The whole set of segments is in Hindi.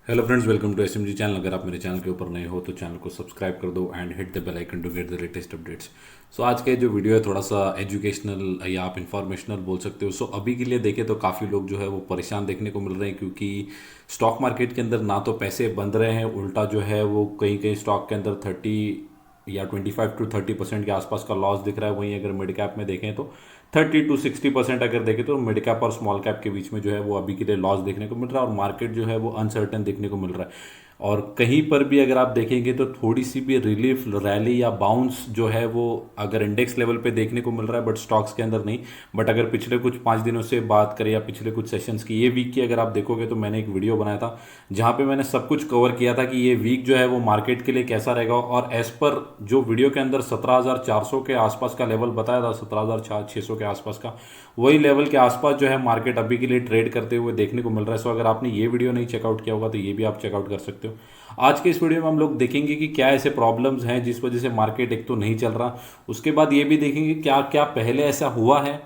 Hello friends, welcome to SMG channel. अगर आप मेरे चैनल के ऊपर नए हो तो चैनल को सब्सक्राइब कर दो and hit the bell icon to get the latest updates. So आज का जो वीडियो है थोड़ा सा एजुकेशनल या आप इंफॉर्मेशनल बोल सकते हो। सो अभी के लिए देखें तो काफ़ी लोग जो है वो परेशान देखने को मिल रहे हैं, क्योंकि स्टॉक मार्केट के अंदर ना तो पैसे बन रहे हैं, उल्टा जो है वो कहीं कहीं स्टॉक के अंदर 25 to 30% के आसपास का लॉस दिख रहा है। वहीं अगर मिड कैप में देखें तो 30 to 60% अगर देखें तो मिड कैप और स्मॉल कैप के बीच में जो है वो अभी के लिए लॉस देखने को मिल रहा है, और मार्केट जो है वो अनसर्टेन देखने को मिल रहा है। और कहीं पर भी अगर आप देखेंगे तो थोड़ी सी भी रिलीफ रैली या बाउंस जो है वो अगर इंडेक्स लेवल पे देखने को मिल रहा है, बट स्टॉक्स के अंदर नहीं। बट अगर पिछले कुछ 5 दिनों से बात करें या पिछले कुछ सेशंस की, ये वीक की अगर आप देखोगे तो मैंने एक वीडियो बनाया था जहां पे मैंने सब कुछ कवर किया था कि ये वीक जो है वो मार्केट के लिए कैसा रहेगा। और एज पर जो वीडियो के अंदर 17,400 के आसपास का लेवल बताया था, 17,600 के आसपास का, वही लेवल के आसपास जो है मार्केट अभी के लिए ट्रेड करते हुए देखने को मिल रहा है। सो अगर आपने ये वीडियो नहीं चेकआउट किया होगा तो ये भी आप चेकआउट कर सकते हो। आज के इस वीडियो में हम लोग देखेंगे कि क्या ऐसे प्रॉब्लम्स हैं जिस वजह से मार्केट एक तो नहीं चल रहा, उसके बाद ये भी देखेंगे क्या क्या पहले ऐसा हुआ है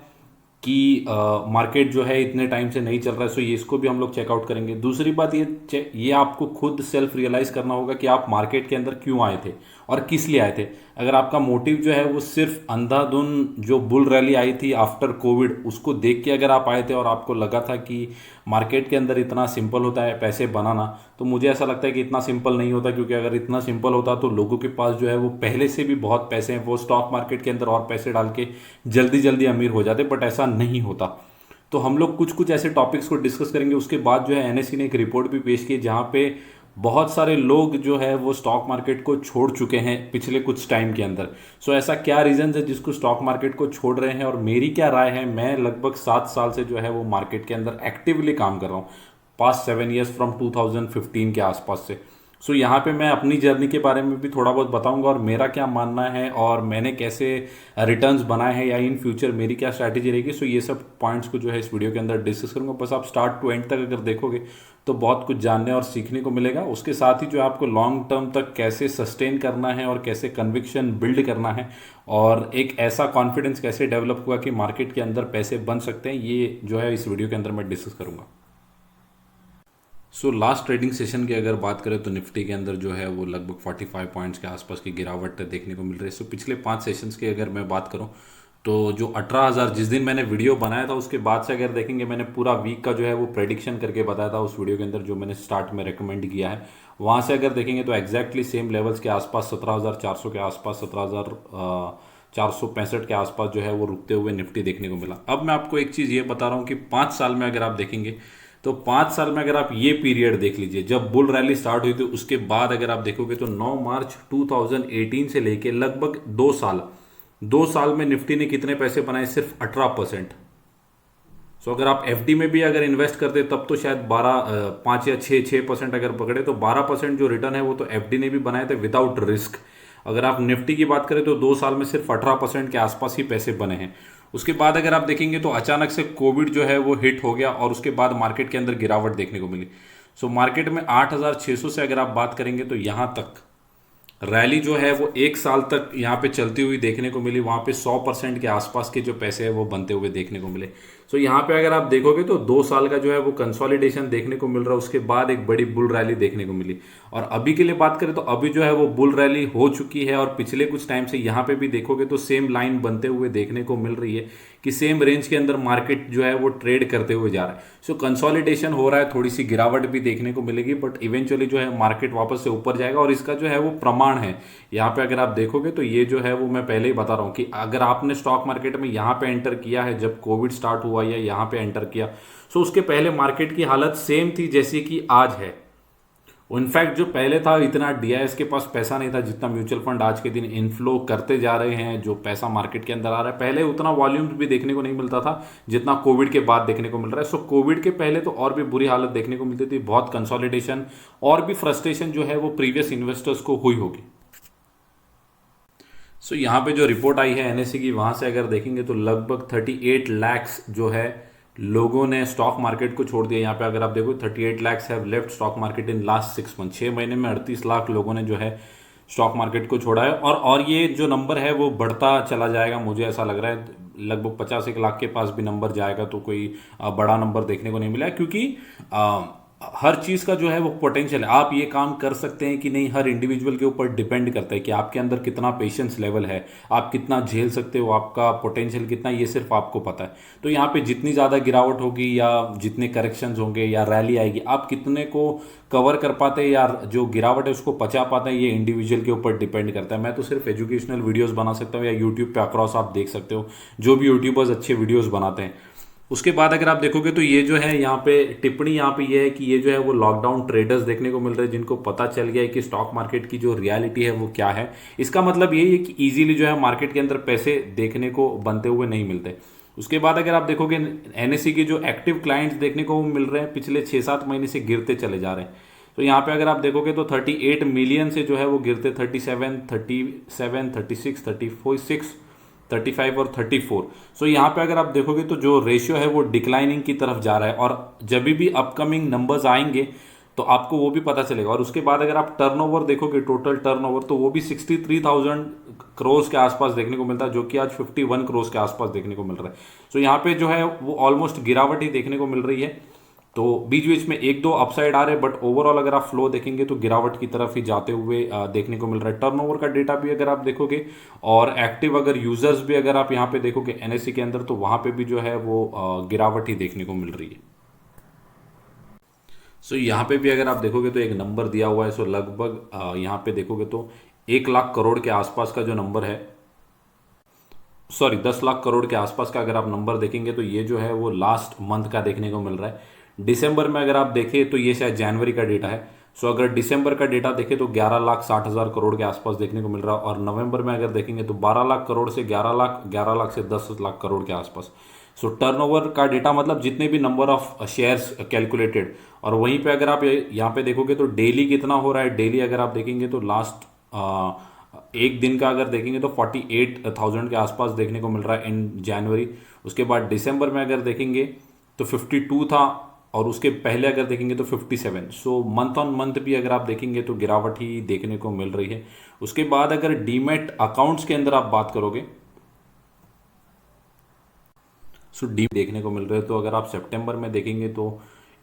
कि मार्केट जो है इतने टाइम से नहीं चल रहा है। सो ये इसको भी हम लोग चेकआउट करेंगे। दूसरी बात ये आपको खुद सेल्फ रियलाइज करना होगा कि आप मार्केट के अंदर क्यों आए थे और किस लिए आए थे। अगर आपका मोटिव जो है वो सिर्फ अंधाधुन जो बुल रैली आई थी आफ्टर कोविड उसको देख के अगर आप आए थे और आपको लगा था कि मार्केट के अंदर इतना सिंपल होता है पैसे बनाना, तो मुझे ऐसा लगता है कि इतना सिंपल नहीं होता। क्योंकि अगर इतना सिंपल होता तो लोगों के पास जो है वो पहले से भी बहुत पैसे हैं, वो स्टॉक मार्केट के अंदर और पैसे डाल के जल्दी जल्दी अमीर हो जाते, बट ऐसा नहीं होता। तो हम लोग कुछ कुछ ऐसे टॉपिक्स को डिस्कस करेंगे। उसके बाद जो है एनएससी ने एक रिपोर्ट भी पेश की जहां पे बहुत सारे लोग जो है वो स्टॉक मार्केट को छोड़ चुके हैं पिछले कुछ टाइम के अंदर। सो ऐसा क्या रीजन है जिसको स्टॉक मार्केट को छोड़ रहे हैं, और मेरी क्या राय है। मैं लगभग 7 साल से जो है वो मार्केट के अंदर एक्टिवली काम कर रहा हूँ, पास्ट 7 ईयर्स फ्रॉम 2015 के आसपास से। सो यहाँ पे मैं अपनी जर्नी के बारे में भी थोड़ा बहुत बताऊंगा और मेरा क्या मानना है और मैंने कैसे रिटर्न्स बनाए हैं या इन फ्यूचर मेरी क्या स्ट्रैटेजी रहेगी। सो ये सब पॉइंट्स को जो है इस वीडियो के अंदर डिस्कस करूंगा। बस आप स्टार्ट टू एंड तक अगर देखोगे तो बहुत कुछ जानने और सीखने को मिलेगा। उसके साथ ही जो आपको लॉन्ग टर्म तक कैसे सस्टेन करना है और कैसे कन्विक्शन बिल्ड करना है और एक ऐसा कॉन्फिडेंस कैसे डेवलप हुआ कि मार्केट के अंदर पैसे बन सकते हैं, ये जो है इस वीडियो के अंदर मैं डिस्कस करूंगा। सो लास्ट ट्रेडिंग सेशन की अगर बात करें तो निफ्टी के अंदर जो है वो लगभग 45 पॉइंट्स के आसपास की गिरावट देखने को मिल रही है। सो पिछले 5 सेशंस की अगर मैं बात करूं तो जो 18,000 जिस दिन मैंने वीडियो बनाया था उसके बाद से अगर देखेंगे, मैंने पूरा वीक का जो है वो प्रेडिक्शन करके बताया था उस वीडियो के अंदर जो मैंने स्टार्ट में रिकमेंड किया है। वहां से अगर देखेंगे तो एग्जैक्टली सेम लेवल्स के आसपास 17,400 के आसपास, 17,465 के आसपास जो है वो रुकते हुए निफ्टी देखने को मिला। अब मैं आपको एक चीज़ ये बता रहा हूँ कि 5 साल में अगर आप देखेंगे तो 5 साल में अगर आप ये पीरियड देख लीजिए जब बुल रैली स्टार्ट हुई थी उसके बाद अगर आप देखोगे तो 9 मार्च 2018 से लेके लगभग 2 साल, 2 साल में निफ्टी ने कितने पैसे बनाए? सिर्फ 18%। सो अगर आप एफडी में भी अगर इन्वेस्ट करते तब तो शायद 5 या 6% अगर पकड़े तो 12% जो रिटर्न है वो तो एफडी ने भी बनाए थे विदाउट रिस्क। अगर आप निफ्टी की बात करें तो 2 साल में सिर्फ 18% के आसपास ही पैसे बने हैं। उसके बाद अगर आप देखेंगे तो अचानक से कोविड जो है वो हिट हो गया और उसके बाद मार्केट के अंदर गिरावट देखने को मिली। सो मार्केट में 8,600 से अगर आप बात करेंगे तो यहां तक रैली जो है वो 1 साल तक यहाँ पे चलती हुई देखने को मिली। वहां पे 100% के आसपास के जो पैसे है वो बनते हुए देखने को मिले। सो यहाँ पे अगर आप देखोगे तो 2 साल का जो है वो कंसोलिडेशन देखने को मिल रहा है, उसके बाद एक बड़ी बुल रैली देखने को मिली। और अभी के लिए बात करें तो अभी जो है वो बुल रैली हो चुकी है और पिछले कुछ टाइम से यहाँ पे भी देखोगे तो सेम लाइन बनते हुए देखने को मिल रही है कि सेम रेंज के अंदर मार्केट जो है वो ट्रेड करते हुए जा रहा है। सो कंसोलिडेशन हो रहा है, थोड़ी सी गिरावट भी देखने को मिलेगी, बट इवेंचुअली जो है मार्केट वापस से ऊपर जाएगा। और इसका जो है वो प्रमाण है यहाँ पे अगर आप देखोगे तो ये जो है वो मैं पहले ही बता रहा हूँ कि अगर आपने स्टॉक मार्केट में यहाँ पे एंटर किया है जब कोविड स्टार्ट हुआ या यहाँ पे एंटर किया, सो उसके पहले मार्केट की हालत सेम थी जैसी कि आज है। इनफैक्ट जो पहले था इतना डीआईएस के पास पैसा नहीं था जितना म्यूचुअल फंड आज के दिन इनफ्लो करते जा रहे हैं, जो पैसा मार्केट के अंदर आ रहा है। पहले उतना वॉल्यूम भी देखने को नहीं मिलता था जितना कोविड के बाद देखने को मिल रहा है। सो कोविड के पहले तो और भी बुरी हालत देखने को मिलती थी, बहुत कंसोलिडेशन और भी फ्रस्ट्रेशन जो है वो प्रीवियस इन्वेस्टर्स को हुई होगी। सो यहाँ पे जो रिपोर्ट आई है एनएससी की, वहां से अगर देखेंगे तो लगभग 38 लैक्स जो है लोगों ने स्टॉक मार्केट को छोड़ दिया। यहाँ पे अगर आप देखो 38 lakhs have left stock market in last 6 month. 6 महीने में 38 लाख लोगों ने जो है स्टॉक मार्केट को छोड़ा है। और ये जो नंबर है वो बढ़ता चला जाएगा, मुझे ऐसा लग रहा है लगभग 51 लाख के पास भी नंबर जाएगा तो कोई बड़ा नंबर देखने को नहीं मिला है। क्योंकि हर चीज़ का जो है वो पोटेंशियल है। आप ये काम कर सकते हैं कि नहीं, हर इंडिविजुअल के ऊपर डिपेंड करता है कि आपके अंदर कितना पेशेंस लेवल है, आप कितना झेल सकते हो, आपका पोटेंशियल कितना, ये सिर्फ आपको पता है। तो यहाँ पे जितनी ज़्यादा गिरावट होगी या जितने करेक्शंस होंगे या रैली आएगी, आप कितने को कवर कर पाते हैं या जो गिरावट है उसको पचा पाते हैं, ये इंडिविजुअल के ऊपर डिपेंड करता है। मैं तो सिर्फ एजुकेशनल वीडियोज़ बना सकता हूँ, या यूट्यूब पे अक्रॉस आप देख सकते हो जो भी यूट्यूबर्स अच्छे वीडियोज़ बनाते हैं। उसके बाद अगर आप देखोगे तो ये जो है यहाँ पे टिप्पणी यहाँ पे ये है कि ये जो है वो लॉकडाउन ट्रेडर्स देखने को मिल रहे हैं, जिनको पता चल गया है कि स्टॉक मार्केट की जो रियलिटी है वो क्या है। इसका मतलब यही है कि इजीली जो है मार्केट के अंदर पैसे देखने को बनते हुए नहीं मिलते। उसके बाद अगर आप देखोगे एनएससी के जो एक्टिव क्लाइंट्स देखने को मिल रहे हैं पिछले 6-7 महीने से गिरते चले जा रहे हैं। तो यहाँ पे अगर आप देखोगे तो 38 मिलियन से जो है वो गिरते 37, 37, 36, 36, 35 और 34। सो यहाँ पे अगर आप देखोगे तो जो रेशियो है वो डिक्लाइनिंग की तरफ जा रहा है, और जब भी अपकमिंग नंबर्स आएंगे तो आपको वो भी पता चलेगा। और उसके बाद अगर आप टर्नओवर देखोगे, टोटल टर्नओवर, तो वो भी 63,000 करोड़ के आसपास देखने को मिलता है, जो कि आज 51 करोड़ के आसपास देखने को मिल रहा है। सो यहाँ पे जो है वो ऑलमोस्ट गिरावट ही देखने को मिल रही है। तो बीच बीच में एक दो अपसाइड आ रहे हैं, बट ओवरऑल अगर आप फ्लो देखेंगे तो गिरावट की तरफ ही जाते हुए देखने को मिल रहा है। टर्नओवर का डेटा भी अगर आप देखोगे, और एक्टिव अगर यूजर्स भी अगर आप यहाँ पे देखोगे एनएससी के अंदर, तो वहां पे भी जो है वो गिरावट ही देखने को मिल रही है। सो यहाँ पे भी अगर आप देखोगे तो एक नंबर दिया हुआ है। सो लगभग यहाँ पे देखोगे तो 1 लाख करोड़ के आसपास का जो नंबर है, सॉरी 10 लाख करोड़ के आसपास का अगर आप नंबर देखेंगे तो ये जो है वो लास्ट मंथ का देखने को मिल रहा है। दिसंबर में अगर आप देखें तो ये शायद जनवरी का डेटा है। सो अगर दिसंबर का डेटा देखें तो 11,60,000 करोड़ के आसपास देखने को मिल रहा है, और नवंबर में अगर देखेंगे तो 12 लाख करोड़ से 11 लाख, 11 लाख से 10 लाख करोड़ के आसपास। सो टर्नओवर का डेटा मतलब जितने भी नंबर ऑफ शेयर्स कैलकुलेटेड। और वहीं पे अगर आप यहाँ पे देखोगे तो डेली कितना हो रहा है, डेली अगर आप देखेंगे तो लास्ट एक दिन का अगर देखेंगे तो 48,000 के आसपास देखने को मिल रहा है इन जनवरी। उसके बाद दिसंबर में अगर देखेंगे तो 52 था, और उसके पहले अगर देखेंगे तो 57। सो मंथ ऑन मंथ भी अगर आप देखेंगे तो गिरावट ही देखने को मिल रही है। उसके बाद अगर डीमैट अकाउंट्स के अंदर आप बात करोगे, सो डी देखने को मिल रहे हैं, तो अगर आप सितंबर में देखेंगे तो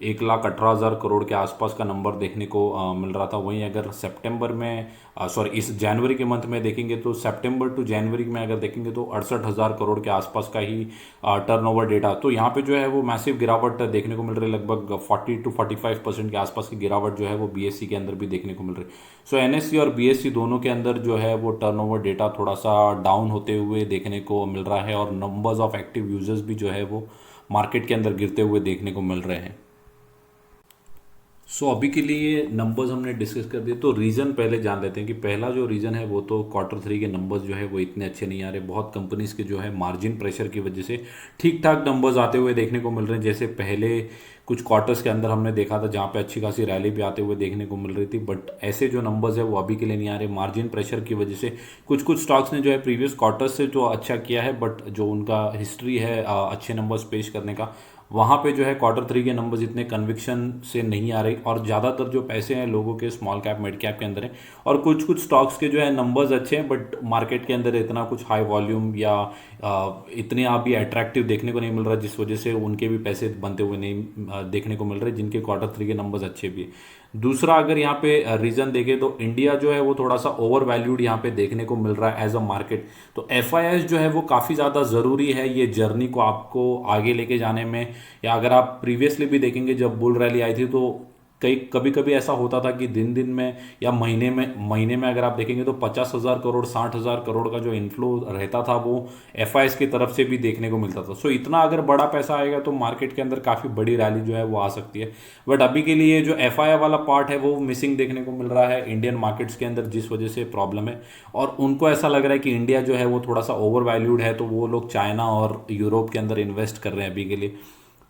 1,18,000 करोड़ के आसपास का नंबर देखने को मिल रहा था। वहीं अगर सितंबर में, सॉरी इस जनवरी के मंथ में देखेंगे तो सितंबर टू जनवरी में अगर देखेंगे तो 68,000 करोड़ के आसपास का ही टर्नओवर डेटा। तो यहाँ पे जो है वो मैसिव गिरावट देखने को मिल रही है, लगभग 40 to 45% के आसपास की गिरावट जो है वो बीएससी के अंदर भी देखने को मिल रही है। सो एनएससी और बीएससी दोनों के अंदर जो है वो टर्नओवर डेटा थोड़ा सा डाउन होते हुए देखने को मिल रहा है, और नंबर्स ऑफ एक्टिव यूजर्स भी जो है वो मार्केट के अंदर गिरते हुए देखने को मिल रहे हैं। सो अभी के लिए नंबर्स हमने डिस्कस कर दिए, तो रीज़न पहले जान लेते हैं कि पहला जो रीज़न है वो तो Q3 के नंबर्स जो है वो इतने अच्छे नहीं आ रहे। बहुत कंपनीज के जो है मार्जिन प्रेशर की वजह से ठीक ठाक नंबर्स आते हुए देखने को मिल रहे हैं। जैसे पहले कुछ क्वार्टर्स के अंदर हमने देखा था जहाँ पे अच्छी खासी रैली भी आते हुए देखने को मिल रही थी, बट ऐसे जो नंबर्स है वो अभी के लिए नहीं आ रहे। मार्जिन प्रेशर की वजह से कुछ कुछ स्टॉक्स ने जो है प्रीवियस क्वार्टर्स से जो अच्छा किया है, बट जो उनका हिस्ट्री है अच्छे नंबर्स पेश करने का, वहाँ पे जो है Q3 के नंबर्स इतने कन्विक्शन से नहीं आ रही, और ज़्यादातर जो पैसे हैं लोगों के स्मॉल कैप मिड कैप के अंदर हैं, और कुछ कुछ स्टॉक्स के जो है नंबर्स अच्छे हैं, बट मार्केट के अंदर इतना कुछ हाई वॉल्यूम या इतने आप भी अट्रैक्टिव देखने को नहीं मिल रहा, जिस वजह से उनके भी पैसे बनते हुए नहीं देखने को मिल रहे, जिनके Q3 के नंबर्स अच्छे भी हैं। दूसरा अगर यहाँ पे रीज़न देखें तो इंडिया जो है वो थोड़ा सा ओवर वैल्यूड यहाँ पे देखने को मिल रहा है एज अ मार्केट। तो एफआईआईस जो है वो काफ़ी ज़्यादा ज़रूरी है ये जर्नी को आपको आगे लेके जाने में। या अगर आप प्रीवियसली भी देखेंगे जब बुल रैली आई थी तो कई कभी कभी ऐसा होता था कि दिन दिन में या महीने में अगर आप देखेंगे तो 50,000 करोड़ 60,000 करोड़ का जो इनफ्लो रहता था वो एफआईआईस की तरफ से भी देखने को मिलता था। सो इतना अगर बड़ा पैसा आएगा तो मार्केट के अंदर काफ़ी बड़ी रैली जो है वो आ सकती है। बट अभी के लिए जो एफआईआई वाला पार्ट है वो मिसिंग देखने को मिल रहा है इंडियन मार्केट्स के अंदर, जिस वजह से प्रॉब्लम है। और उनको ऐसा लग रहा है कि इंडिया जो है वो थोड़ा सा ओवर वैल्यूड है, तो वो लोग चाइना और यूरोप के अंदर इन्वेस्ट कर रहे हैं अभी के लिए।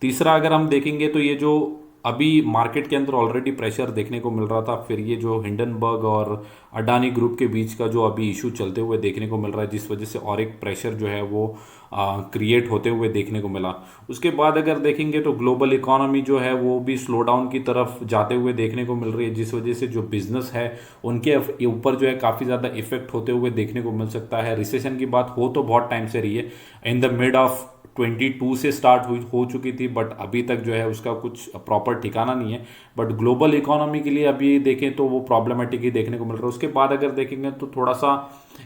तीसरा अगर हम देखेंगे तो ये जो अभी मार्केट के अंदर ऑलरेडी प्रेशर देखने को मिल रहा था, फिर ये जो हिंडनबर्ग और अडानी ग्रुप के बीच का जो अभी इशू चलते हुए देखने को मिल रहा है, जिस वजह से और एक प्रेशर जो है वो क्रिएट होते हुए देखने को मिला। उसके बाद अगर देखेंगे तो ग्लोबल इकोनॉमी जो है वो भी स्लो डाउन की तरफ जाते हुए देखने को मिल रही है, जिस वजह से जो बिजनेस है उनके ऊपर जो है काफ़ी ज़्यादा इफेक्ट होते हुए देखने को मिल सकता है। रिसेशन की बात हो तो बहुत टाइम से रही है, इन द मिड ऑफ 22 से स्टार्ट हुई हो चुकी थी, बट अभी तक जो है उसका कुछ प्रॉपर ठिकाना नहीं है। बट ग्लोबल इकोनॉमी के लिए अभी देखें तो वो प्रॉब्लमेटिक ही देखने को मिल रहा है। उसके बाद अगर देखेंगे तो थोड़ा सा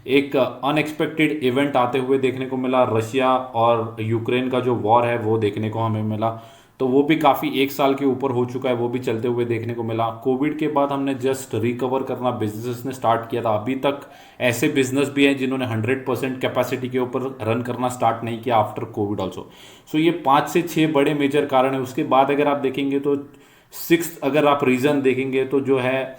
एक अनएक्सपेक्टेड इवेंट आते हुए देखने को मिला, रशिया और यूक्रेन का जो वॉर है वो देखने को हमें मिला। तो वो भी काफ़ी 1 साल के ऊपर हो चुका है, वो भी चलते हुए देखने को मिला। कोविड के बाद हमने जस्ट रिकवर करना बिजनेस ने स्टार्ट किया था। अभी तक ऐसे बिजनेस भी हैं जिन्होंने 100% कैपेसिटी के ऊपर रन करना स्टार्ट नहीं किया आफ्टर कोविड ऑल्सो। सो ये 5 से 6 बड़े मेजर कारण है। उसके बाद अगर आप देखेंगे तो सिक्स्थ अगर आप रीजन देखेंगे तो जो है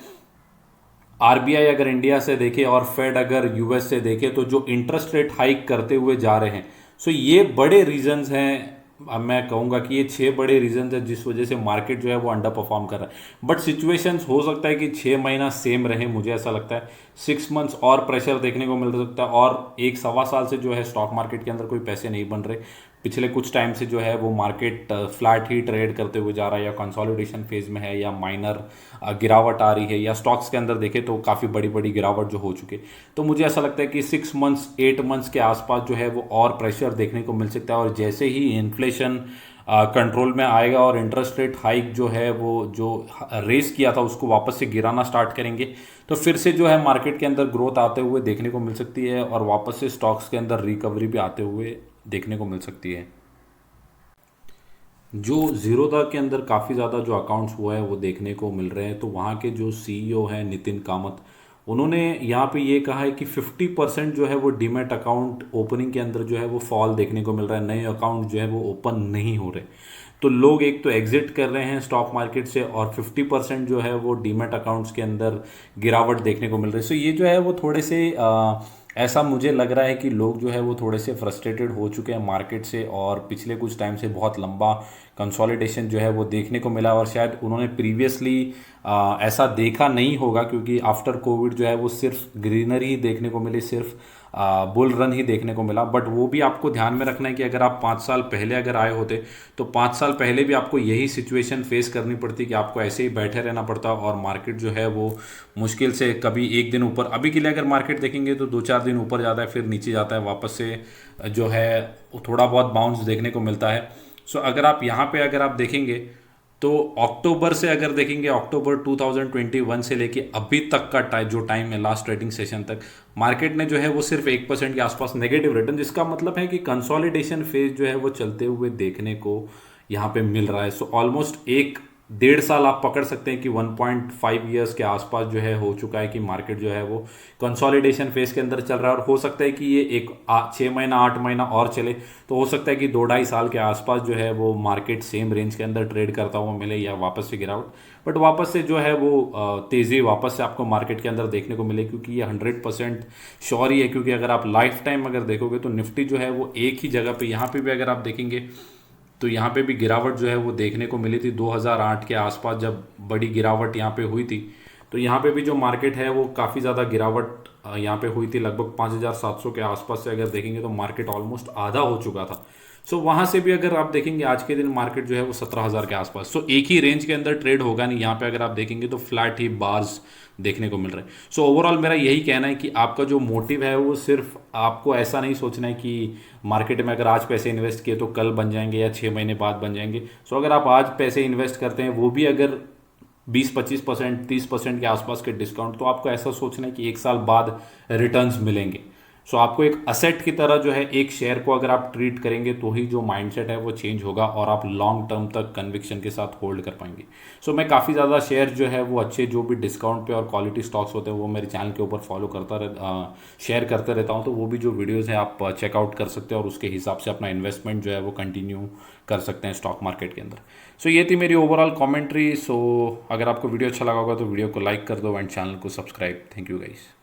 आरबीआई अगर इंडिया से देखे और फेड अगर यूएस से देखे तो जो इंटरेस्ट रेट हाइक करते हुए जा रहे हैं, सो ये बड़े रीजंस हैं। अब मैं कहूँगा कि ये 6 बड़े रीजंस हैं जिस वजह से मार्केट जो है वो अंडर परफॉर्म कर रहा है। बट सिचुएशंस हो सकता है कि 6 महीना सेम रहे, मुझे ऐसा लगता है 6 मंथ्स और प्रेशर देखने को मिल सकता है। और 1 सवा साल से जो है स्टॉक मार्केट के अंदर कोई पैसे नहीं बन रहे। पिछले कुछ टाइम से जो है वो मार्केट फ्लैट ही ट्रेड करते हुए जा रहा है, या कंसोलिडेशन फेज में है, या माइनर गिरावट आ रही है, या स्टॉक्स के अंदर देखें तो काफ़ी बड़ी बड़ी गिरावट जो हो चुकी है। तो मुझे ऐसा लगता है कि 6 मंथ्स 8 मंथ्स के आसपास जो है वो और प्रेशर देखने को मिल सकता है। और जैसे ही इन्फ्लेशन कंट्रोल में आएगा और इंटरेस्ट रेट हाइक जो है वो जो रेस किया था उसको वापस से गिराना स्टार्ट करेंगे, तो फिर से जो है मार्केट के अंदर ग्रोथ आते हुए देखने को मिल सकती है, और वापस से स्टॉक्स के अंदर रिकवरी भी आते हुए देखने को मिल सकती है। जो जीरोधा के अंदर काफ़ी ज़्यादा जो अकाउंट्स हुआ है वो देखने को मिल रहे हैं, तो वहाँ के जो सीईओ हैं नितिन कामत, उन्होंने यहाँ पे ये कहा है कि 50% जो है वो डीमैट अकाउंट ओपनिंग के अंदर जो है वो फॉल देखने को मिल रहा है। नए अकाउंट जो है वो ओपन नहीं हो रहे, तो लोग एक तो एग्जिट कर रहे हैं स्टॉक मार्केट से, और 50% जो है वो डीमैट अकाउंट्स के अंदर गिरावट देखने को मिल रही है। सो ये जो है वो थोड़े से ऐसा मुझे लग रहा है कि लोग जो है वो थोड़े से फ्रस्ट्रेटेड हो चुके हैं मार्केट से, और पिछले कुछ टाइम से बहुत लंबा कंसोलिडेशन जो है वो देखने को मिला। और शायद उन्होंने प्रीवियसली ऐसा देखा नहीं होगा, क्योंकि आफ्टर कोविड जो है वो सिर्फ ग्रीनरी ही देखने को मिली, सिर्फ बुल रन ही देखने को मिला। बट वो भी आपको ध्यान में रखना है कि अगर आप 5 साल पहले अगर आए होते तो 5 साल पहले भी आपको यही सिचुएशन फेस करनी पड़ती कि आपको ऐसे ही बैठे रहना पड़ता, और मार्केट जो है वो मुश्किल से कभी एक दिन ऊपर, अभी के लिए अगर मार्केट देखेंगे तो 2-4 दिन ऊपर जाता है, फिर नीचे जाता है, वापस से जो है थोड़ा बहुत बाउंस देखने को मिलता है। सो अगर आप यहाँ पे अगर आप देखेंगे तो अक्टूबर से अगर देखेंगे, अक्टूबर 2021 से लेके अभी तक का जो टाइम है लास्ट ट्रेडिंग सेशन तक, मार्केट ने जो है वो सिर्फ 1% के आसपास नेगेटिव रिटर्न, जिसका मतलब है कि कंसोलिडेशन फेज जो है वो चलते हुए देखने को यहाँ पे मिल रहा है। सो ऑलमोस्ट 1-1.5 साल आप पकड़ सकते हैं कि 1.5 ईयर्स के आसपास जो है हो चुका है कि मार्केट जो है वो कंसोलिडेशन फेज के अंदर चल रहा है। और हो सकता है कि ये 6 महीना 8 महीना और चले, तो हो सकता है कि 2-2.5 साल के आसपास जो है वो मार्केट सेम रेंज के अंदर ट्रेड करता हुआ मिले, या वापस से गिरावट, बट वापस से जो है वो तेज़ी वापस से आपको मार्केट के अंदर देखने को मिले, क्योंकि ये 100% श्योर ही है। क्योंकि अगर आप लाइफ टाइम अगर देखोगे तो निफ्टी जो है वो एक ही जगह पे, यहाँ पे भी अगर आप देखेंगे तो यहाँ पे भी गिरावट जो है वो देखने को मिली थी 2008 के आसपास, जब बड़ी गिरावट यहाँ पे हुई थी। तो यहाँ पे भी जो मार्केट है वो काफ़ी ज़्यादा गिरावट यहाँ पे हुई थी, लगभग 5,700 के आसपास से अगर देखेंगे तो मार्केट ऑलमोस्ट आधा हो चुका था। सो वहाँ से भी अगर आप देखेंगे आज के दिन मार्केट जो है वो 17,000 के आसपास, सो एक ही रेंज के अंदर ट्रेड होगा नहीं। यहाँ पे अगर आप देखेंगे तो फ्लैट ही बार्स देखने को मिल रहे हैं। सो ओवरऑल मेरा यही कहना है कि आपका जो मोटिव है वो सिर्फ, आपको ऐसा नहीं सोचना है कि मार्केट में अगर आज पैसे इन्वेस्ट किए तो कल बन जाएंगे या 6 महीने बाद बन जाएंगे। सो अगर आप आज पैसे इन्वेस्ट करते हैं, वो भी अगर 20-25% 30% के आसपास के डिस्काउंट, तो आपको ऐसा सोचना है कि 1 साल बाद रिटर्न्स मिलेंगे। सो आपको एक असेट की तरह जो है एक शेयर को अगर आप ट्रीट करेंगे तो ही जो माइंडसेट है वो चेंज होगा, और आप लॉन्ग टर्म तक कन्विक्शन के साथ होल्ड कर पाएंगे। सो मैं काफ़ी ज़्यादा शेयर जो है वो अच्छे जो भी डिस्काउंट पे और क्वालिटी स्टॉक्स होते हैं वो मेरे चैनल के ऊपर फॉलो करता शेयर करते रहता हूँ। तो वो भी जो वीडियोज़ हैं आप चेकआउट कर सकते हैं, और उसके हिसाब से अपना इन्वेस्टमेंट जो है वो कंटिन्यू कर सकते हैं स्टॉक मार्केट के अंदर। सो ये थी मेरी ओवरऑल कॉमेंट्री। सो अगर आपको वीडियो अच्छा लगा होगा तो वीडियो को लाइक कर दो एंड चैनल को सब्सक्राइब। Thank you guys.